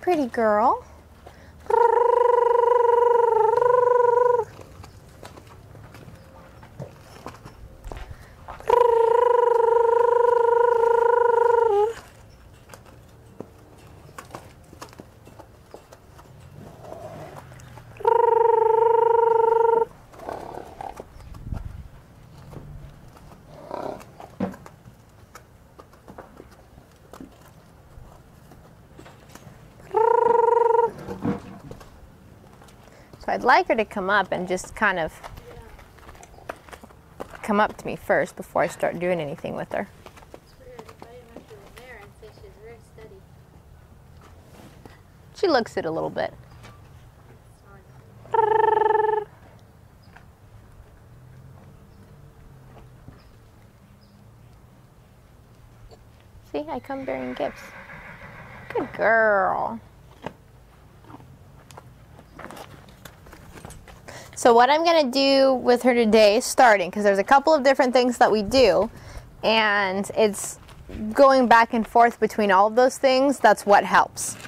pretty girl. I'd like her to come up and just kind of come up to me first before I start doing anything with her. It's weird. If I didn't know she was there, I'd say she's very steady. She looks it a little bit. See, I come bearing gifts. Good girl. So what I'm going to do with her today, starting, because there's a couple of different things that we do, and it's going back and forth between all of those things. That's what helps.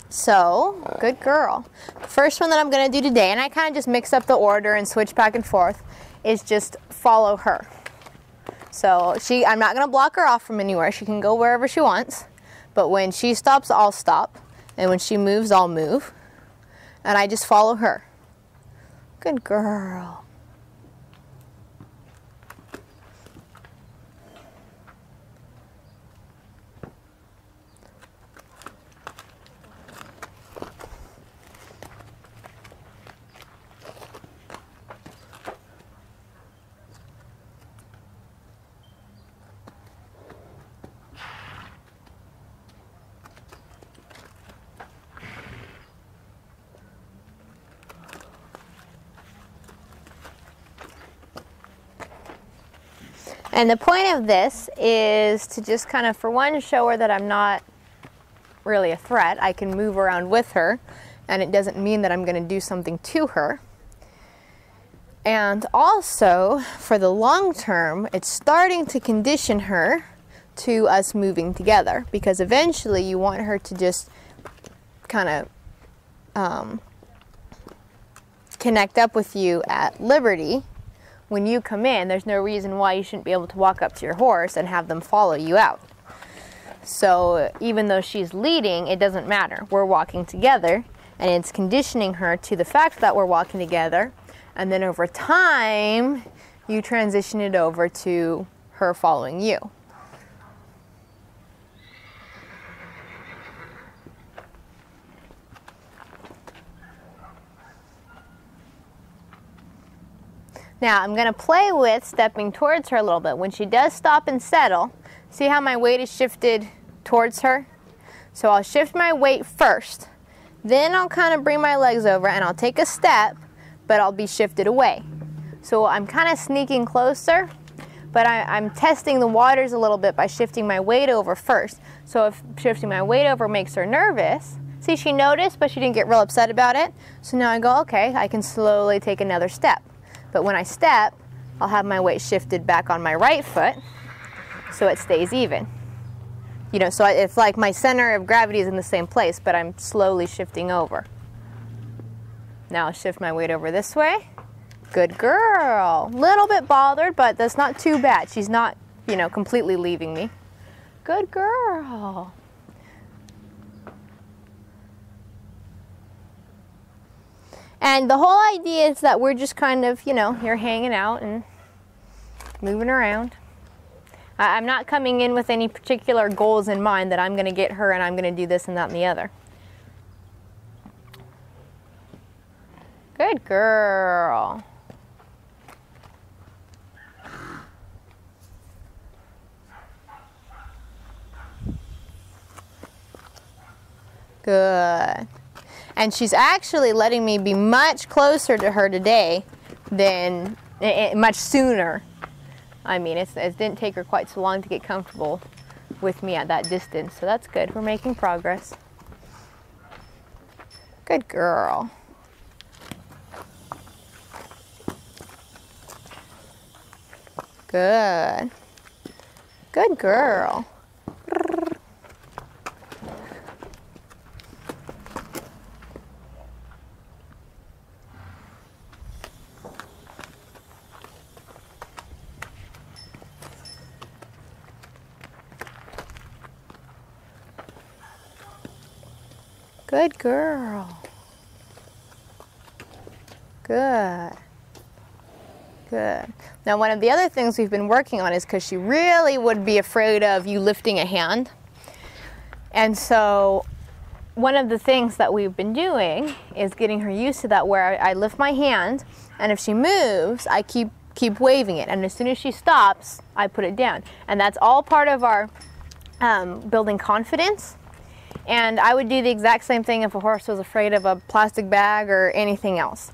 So, good girl. The first one that I'm going to do today, and I kind of just mix up the order and switch back and forth, is just follow her. So I'm not going to block her off from anywhere. She can go wherever she wants. But when she stops, I'll stop. And when she moves, I'll move. And I just follow her. Good girl. And the point of this is to just kind of, for one, show her that I'm not really a threat. I can move around with her, and it doesn't mean that I'm going to do something to her. And also, for the long term, it's starting to condition her to us moving together, because eventually you want her to just kind of connect up with you at liberty. When you come in, there's no reason why you shouldn't be able to walk up to your horse and have them follow you out. So even though she's leading, it doesn't matter. We're walking together, and it's conditioning her to the fact that we're walking together. And then over time, you transition it over to her following you. Now I'm going to play with stepping towards her a little bit. When she does stop and settle, see how my weight is shifted towards her? So I'll shift my weight first. Then I'll kind of bring my legs over and I'll take a step, but I'll be shifted away. So I'm kind of sneaking closer, but I'm testing the waters a little bit by shifting my weight over first. So if shifting my weight over makes her nervous, see, she noticed, but she didn't get real upset about it. So now I go, okay, I can slowly take another step. But when I step, I'll have my weight shifted back on my right foot so it stays even. You know, so it's like my center of gravity is in the same place, but I'm slowly shifting over. Now I'll shift my weight over this way. Good girl. Little bit bothered, but that's not too bad. She's not, you know, completely leaving me. Good girl. And the whole idea is that we're just kind of, you know, you're hanging out and moving around. I'm not coming in with any particular goals in mind that I'm going to get her and I'm going to do this and that and the other. Good girl. Good. And she's actually letting me be much closer to her today than, much sooner. I mean, it didn't take her quite so long to get comfortable with me at that distance, so that's good. We're making progress. Good girl. Good. Good girl. Good girl. Good. Good. Now, one of the other things we've been working on is because she really would be afraid of you lifting a hand. And so one of the things that we've been doing is getting her used to that, where I lift my hand, and if she moves, I keep waving it. And as soon as she stops, I put it down. And that's all part of our building confidence. And I would do the exact same thing if a horse was afraid of a plastic bag or anything else.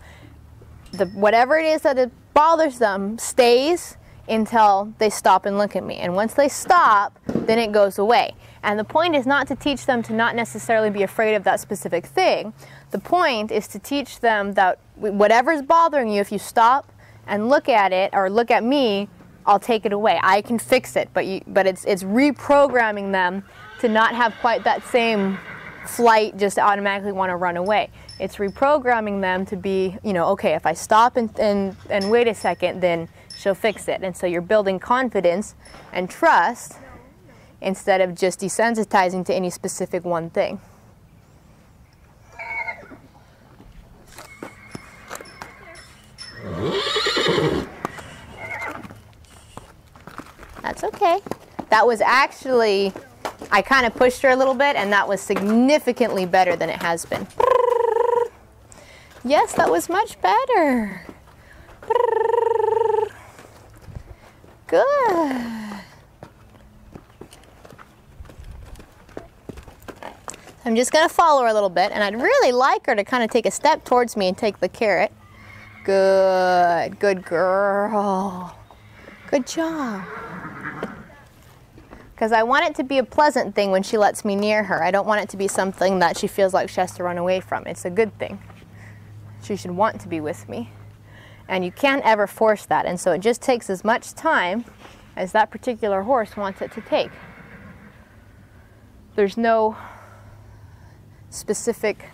Whatever it is that it bothers them stays until they stop and look at me. And once they stop, then it goes away. And the point is not to teach them to not necessarily be afraid of that specific thing. The point is to teach them that whatever's bothering you, if you stop and look at it or look at me, I'll take it away. I can fix it. But it's reprogramming them to not have quite that same flight, just automatically want to run away. It's reprogramming them to be, you know, okay, if I stop and wait a second, then she'll fix it. And so you're building confidence and trust instead of just desensitizing to any specific one thing. That's okay. That was actually, I kind of pushed her a little bit, and that was significantly better than it has been. Yes, that was much better. Good. I'm just going to follow her a little bit, and I'd really like her to kind of take a step towards me and take the carrot. Good. Good girl. Good job. Because I want it to be a pleasant thing when she lets me near her. I don't want it to be something that she feels like she has to run away from. It's a good thing. She should want to be with me. And you can't ever force that. And so it just takes as much time as that particular horse wants it to take. There's no specific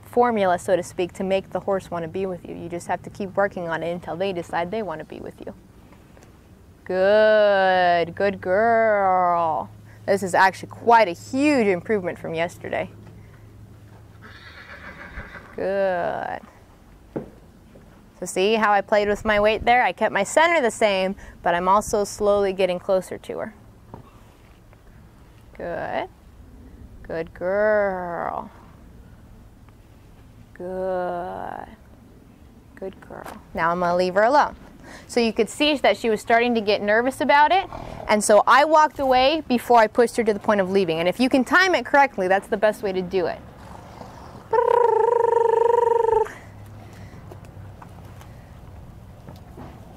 formula, so to speak, to make the horse want to be with you. You just have to keep working on it until they decide they want to be with you. Good. Good girl. This is actually quite a huge improvement from yesterday. Good. So see how I played with my weight there? I kept my center the same, but I'm also slowly getting closer to her. Good. Good girl. Good. Good girl. Now I'm going to leave her alone. So you could see that she was starting to get nervous about it, and so I walked away before I pushed her to the point of leaving. And if you can time it correctly, that's the best way to do it.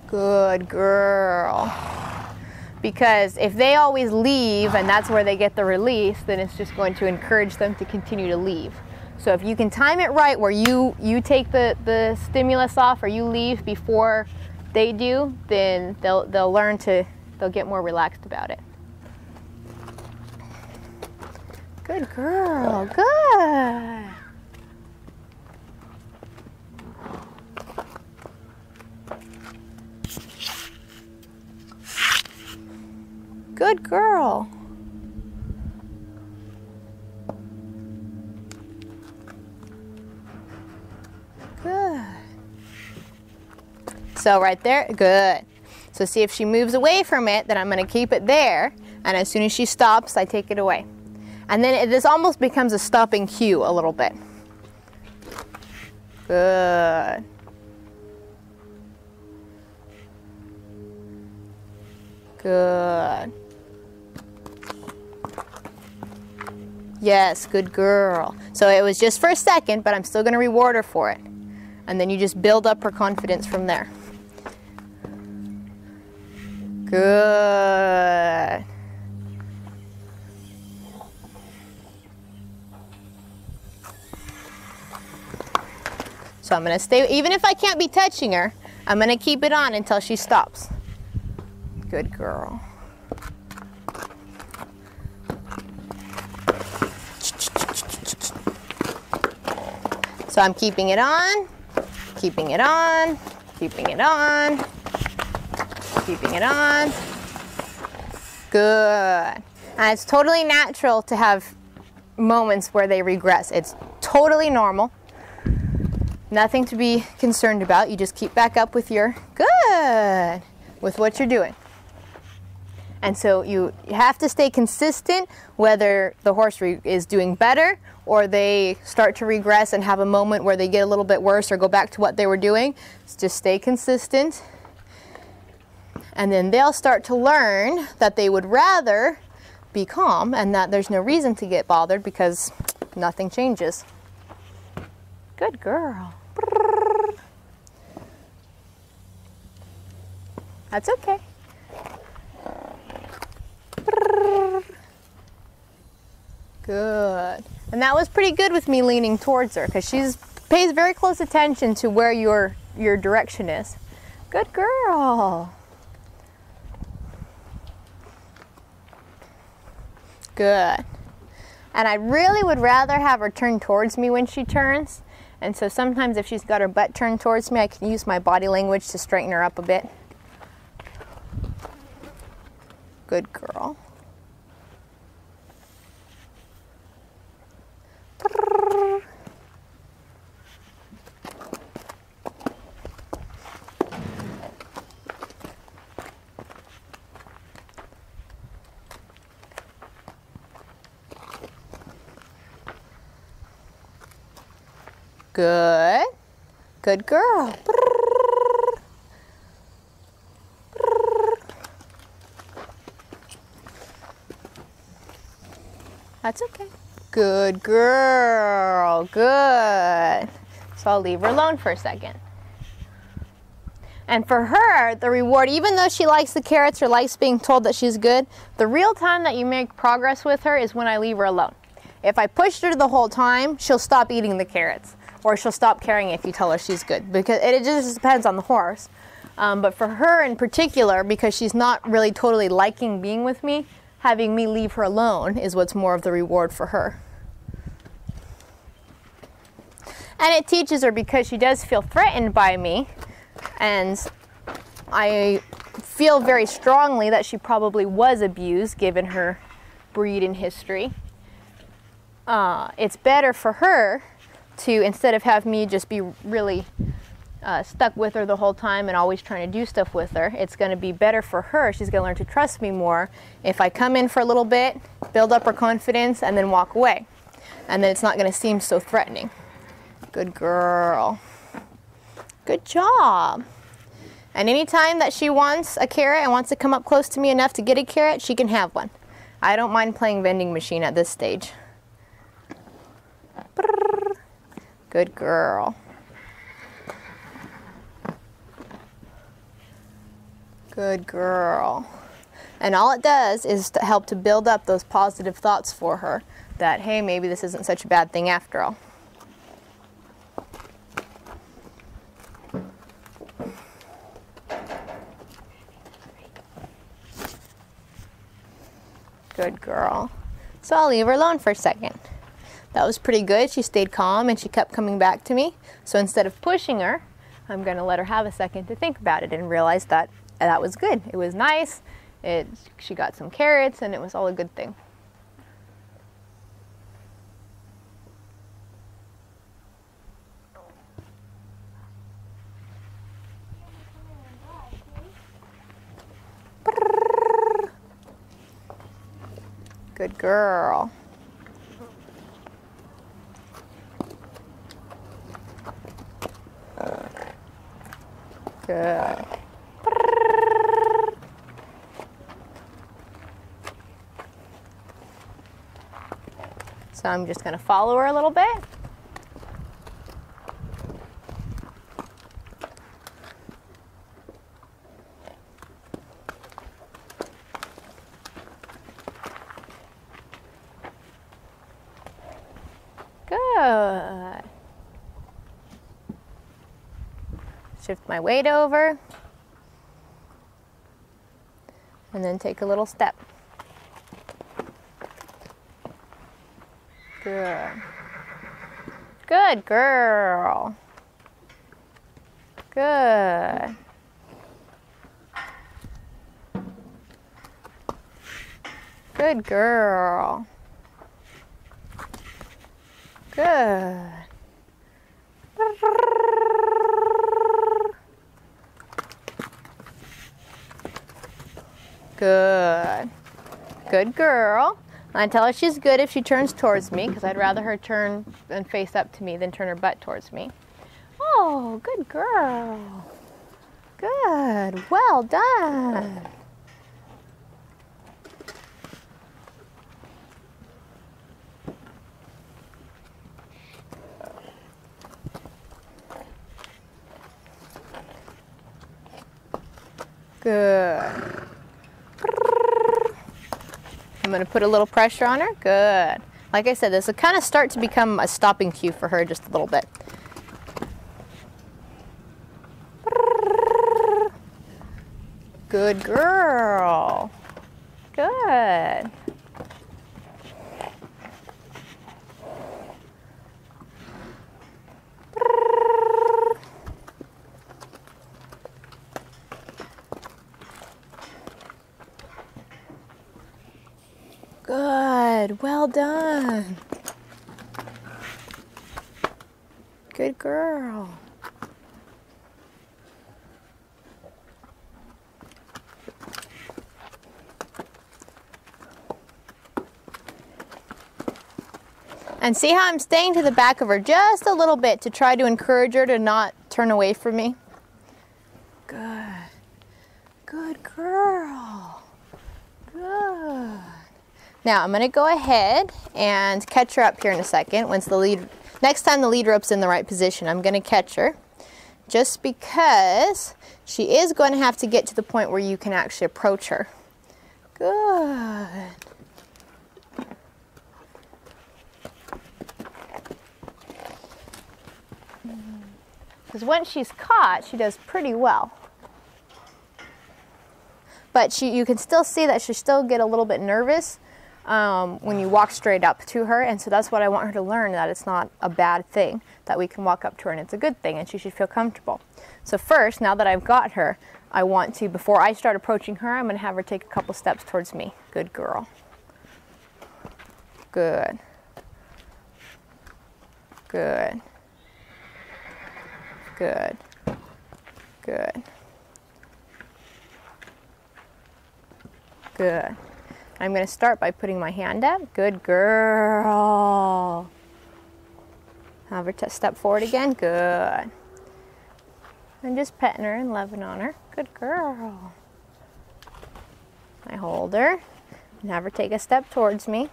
Good girl. Because if they always leave and that's where they get the release, then it's just going to encourage them to continue to leave. So if you can time it right where you take the stimulus off or you leave before they do, then they'll learn to, they'll get more relaxed about it. Good girl, good. Good girl. Good. So right there, good. So see if she moves away from it, then I'm going to keep it there. And as soon as she stops, I take it away. And then this almost becomes a stopping cue a little bit. Good. Good. Yes, good girl. So it was just for a second, but I'm still going to reward her for it. And then you just build up her confidence from there. Good. So I'm going to stay, even if I can't be touching her, I'm going to keep it on until she stops. Good girl. So I'm keeping it on, keeping it on, keeping it on, keeping it on. Good. And it's totally natural to have moments where they regress. It's totally normal. Nothing to be concerned about. You just keep back up with your good with what you're doing. And so you have to stay consistent whether the horse is doing better or they start to regress and have a moment where they get a little bit worse or go back to what they were doing. Just stay consistent. And then they'll start to learn that they would rather be calm and that there's no reason to get bothered because nothing changes. Good girl. That's okay. Good. And that was pretty good with me leaning towards her because she pays very close attention to where your direction is. Good girl. Good. And I really would rather have her turn towards me when she turns. And so sometimes if she's got her butt turned towards me, I can use my body language to straighten her up a bit. Good girl. Good. Good girl. That's okay. Good girl. Good. So I'll leave her alone for a second. And for her, the reward, even though she likes the carrots or likes being told that she's good, the real time that you make progress with her is when I leave her alone. If I pushed her the whole time, she'll stop eating the carrots. Or she'll stop caring if you tell her she's good. Because it just depends on the horse. But for her in particular, because she's not really totally liking being with me, having me leave her alone is what's more of the reward for her. And it teaches her because she does feel threatened by me. And I feel very strongly that she probably was abused given her breed and history. It's better for her to, instead of have me just be really stuck with her the whole time and always trying to do stuff with her, it's going to be better for her. She's going to learn to trust me more if I come in for a little bit, build up her confidence, and then walk away. And then it's not going to seem so threatening. Good girl. Good job. And anytime that she wants a carrot and wants to come up close to me enough to get a carrot, she can have one. I don't mind playing vending machine at this stage. Good girl. Good girl. And all it does is to help to build up those positive thoughts for her that, hey, maybe this isn't such a bad thing after all. Good girl. So I'll leave her alone for a second. That was pretty good. She stayed calm and she kept coming back to me. So instead of pushing her, I'm going to let her have a second to think about it and realize that that was good. It was nice. She got some carrots and it was all a good thing. Good girl. Good. So I'm just going to follow her a little bit. Good. Shift my weight over. And then take a little step. Good. Good girl. Good. Good girl. Good. Good. Good girl. I tell her she's good if she turns towards me, because I'd rather her turn and face up to me than turn her butt towards me. Oh, good girl. Good. Well done. Good. I'm going to put a little pressure on her. Good. Like I said, this will kind of start to become a stopping cue for her just a little bit. Good girl. Good. Good. Well done. Good girl. And see how I'm staying to the back of her just a little bit to try to encourage her to not turn away from me? Good. Good girl. Good. Now I'm going to go ahead and catch her up here in a second. Next time the lead rope's in the right position, I'm going to catch her. Just because she is going to have to get to the point where you can actually approach her. Good. Because once she's caught, she does pretty well. But you can still see that she still get a little bit nervous when you walk straight up to her, and so that's what I want her to learn, that it's not a bad thing, that we can walk up to her and it's a good thing and she should feel comfortable. So first, now that I've got her, I want to, before I start approaching her, I'm going to have her take a couple steps towards me. Good girl. Good. Good. Good. Good. Good. I'm going to start by putting my hand up. Good girl. Have her step forward again. Good. And just petting her and loving on her. Good girl. I hold her and have her take a step towards me.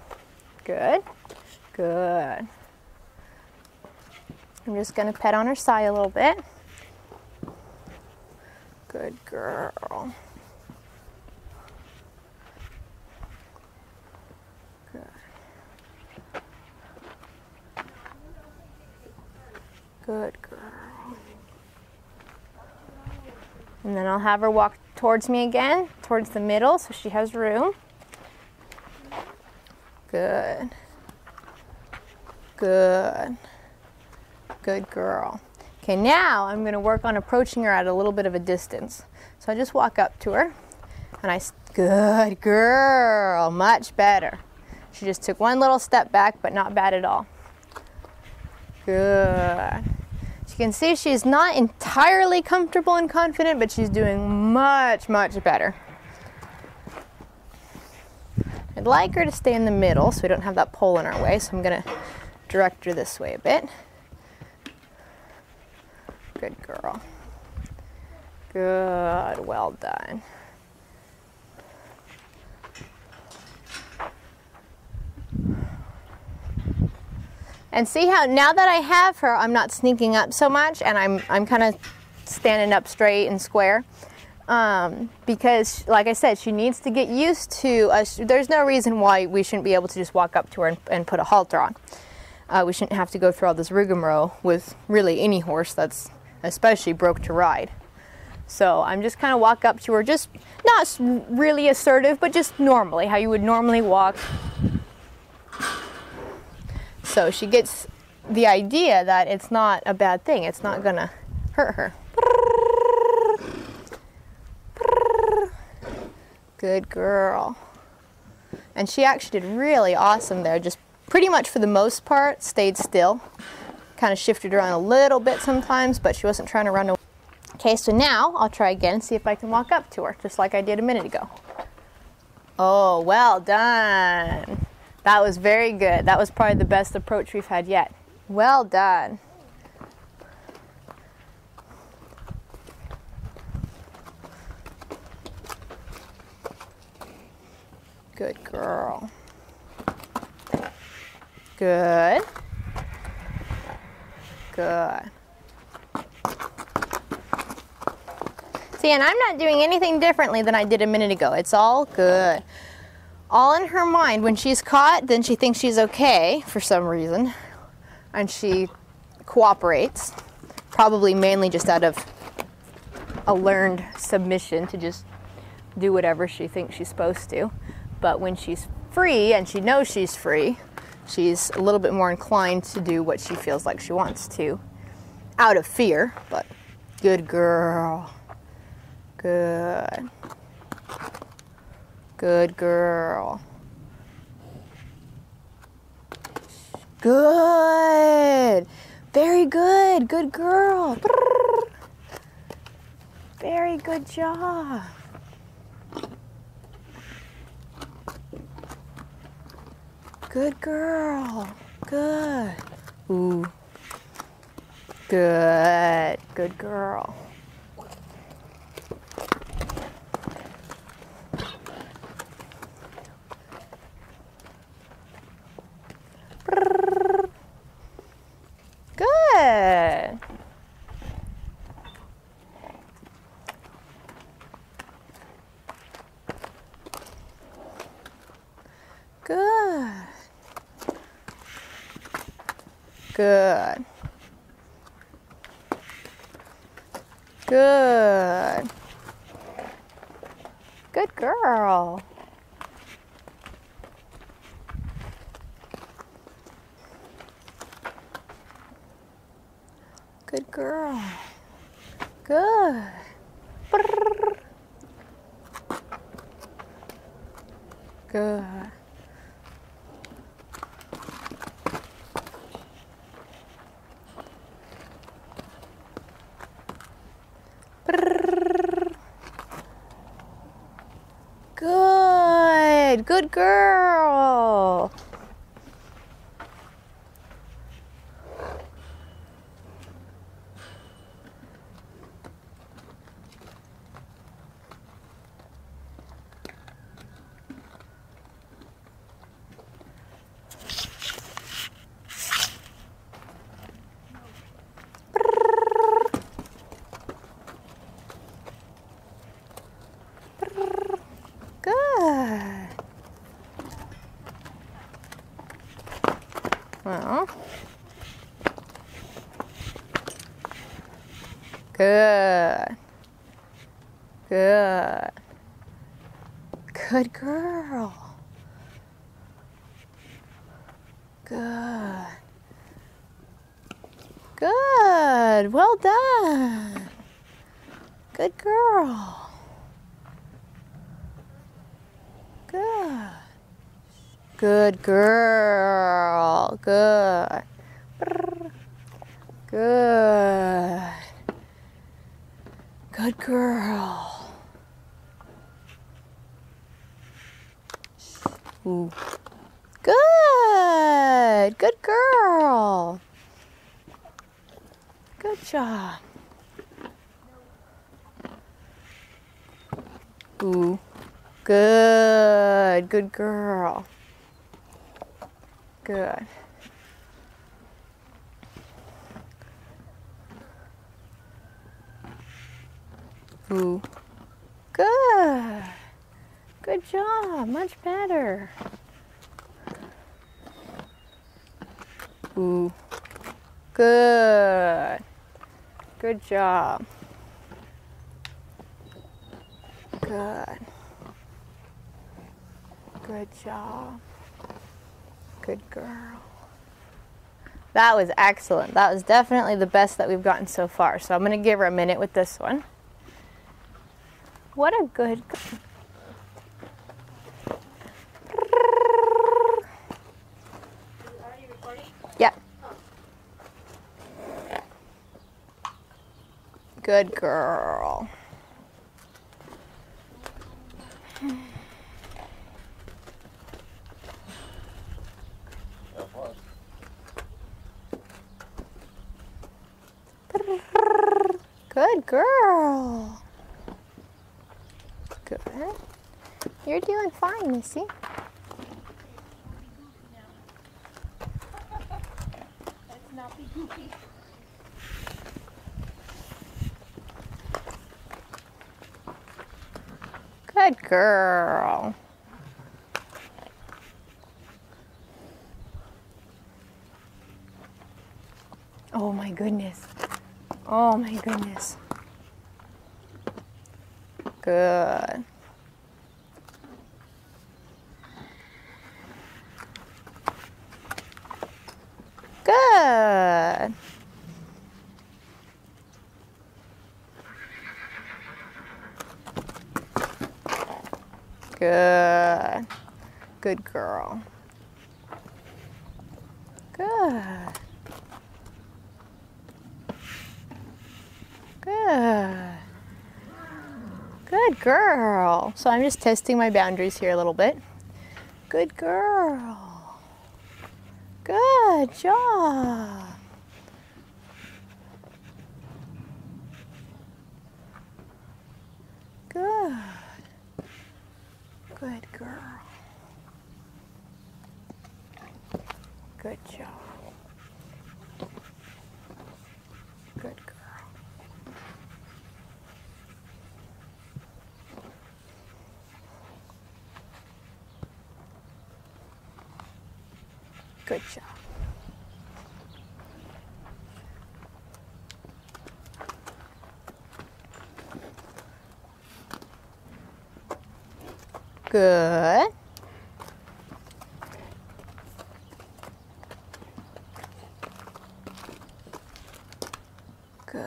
Good. Good. I'm just going to pet on her side a little bit. Good girl. Good. Good girl. And then I'll have her walk towards me again, towards the middle, so she has room. Good. Good. Good girl. Okay, now I'm going to work on approaching her at a little bit of a distance. So I just walk up to her, and good girl, much better. She just took one little step back, but not bad at all. Good. You can see she's not entirely comfortable and confident, but she's doing much, much better. I'd like her to stay in the middle so we don't have that pole in our way, so I'm going to direct her this way a bit. Good girl. Good, well done. And see how now that I have her, I'm not sneaking up so much, and I'm kind of standing up straight and square. Because, like I said, she needs to get used to us. There's no reason why we shouldn't be able to just walk up to her and put a halter on. We shouldn't have to go through all this rigmarole with really any horse that's especially broke to ride. So I'm just kind of walk up to her, just not really assertive, but just normally, how you would normally walk. So she gets the idea that it's not a bad thing. It's not gonna hurt her. Good girl. And she actually did really awesome there, just pretty much for the most part stayed still. Kind of shifted around a little bit sometimes, but she wasn't trying to run away. Okay, so now I'll try again and see if I can walk up to her, just like I did a minute ago. Oh, well done. That was very good. That was probably the best approach we've had yet. Well done. Good girl. Good. Good. See, and I'm not doing anything differently than I did a minute ago. It's all good. All in her mind. When she's caught, then she thinks she's okay for some reason. And she cooperates. Probably mainly just out of a learned submission to just do whatever she thinks she's supposed to. But when she's free, and she knows she's free, she's a little bit more inclined to do what she feels like she wants to. Out of fear, but good girl. Good. Good girl. Good. Very good. Good girl. Very good job. Good girl. Good. Ooh. Good. Good girl. Good. Good. Good. Good. Good girl. Good girl. Good. Brrr. Good. Brrr. Good. Good girl. Good. Well. Good. Good. Good girl. Good. Good. Well done. Good girl. Good. Good girl. Good. Brrr. Good. Good girl. Ooh. Good. Good girl. Good job. Ooh. Good. Good girl. Good. Ooh. Good. Good job. Much better. Ooh. Good. Good job. Good. Good job. Good girl. That was excellent. That was definitely the best that we've gotten so far. So I'm going to give her a minute with this one. What a good girl. Good girl. Good girl. Good. You're doing fine, Missy. Let's not be goofy. Good girl. Oh my goodness. Oh my goodness. Good. Good. Good. Good girl. Good. Good. Good girl. So I'm just testing my boundaries here a little bit. Good girl. Good job. Good. Good girl. Good job. Good girl. Good job. Good. Good.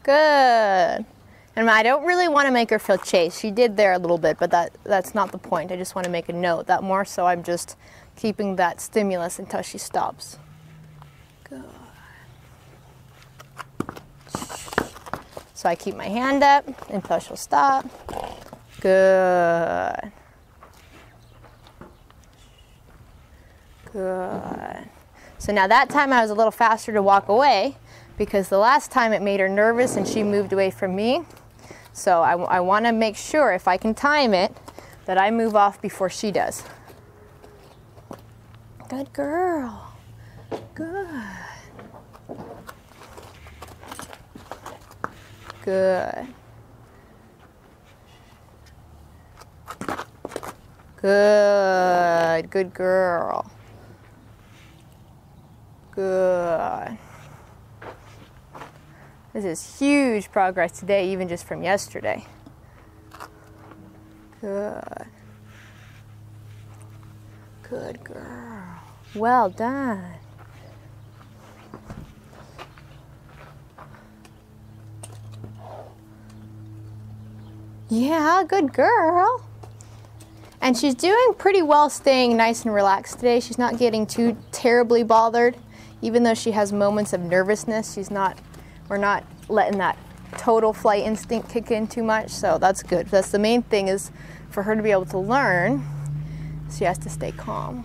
Good. And I don't really want to make her feel chased. She did there a little bit, but that's not the point. I just want to make a note that more so I'm just keeping that stimulus until she stops. Good. So I keep my hand up until she'll stop. Good. Good. So now that time I was a little faster to walk away because the last time it made her nervous and she moved away from me. So I want to make sure if I can time it that I move off before she does. Good girl. Good. Good. Good. Good girl. Good. This is huge progress today, even just from yesterday. Good. Good girl. Well done. Yeah, good girl. And she's doing pretty well staying nice and relaxed today. She's not getting too terribly bothered. Even though she has moments of nervousness, we're not letting that total flight instinct kick in too much, so that's good. That's the main thing, is for her to be able to learn, she has to stay calm.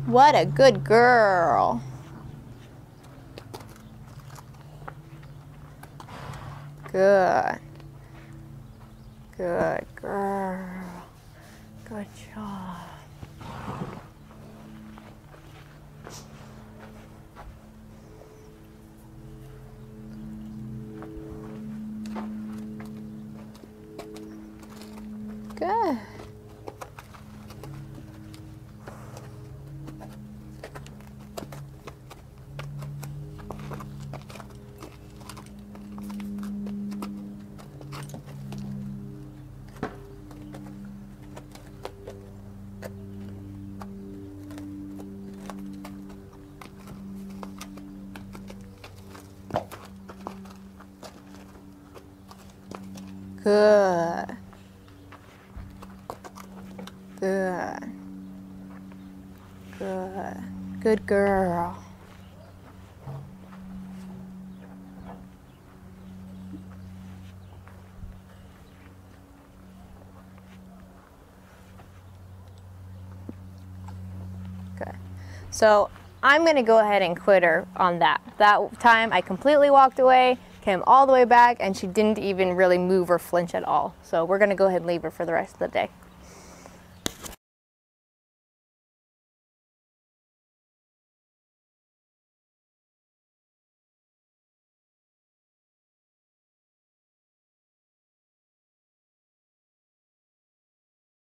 What a good girl. Good. Good girl. Good job. Good. Good. Good. Good. Good girl. Good. So I'm going to go ahead and quit her on that. That time I completely walked away, came all the way back, and she didn't even really move or flinch at all. So we're going to go ahead and leave her for the rest of the day.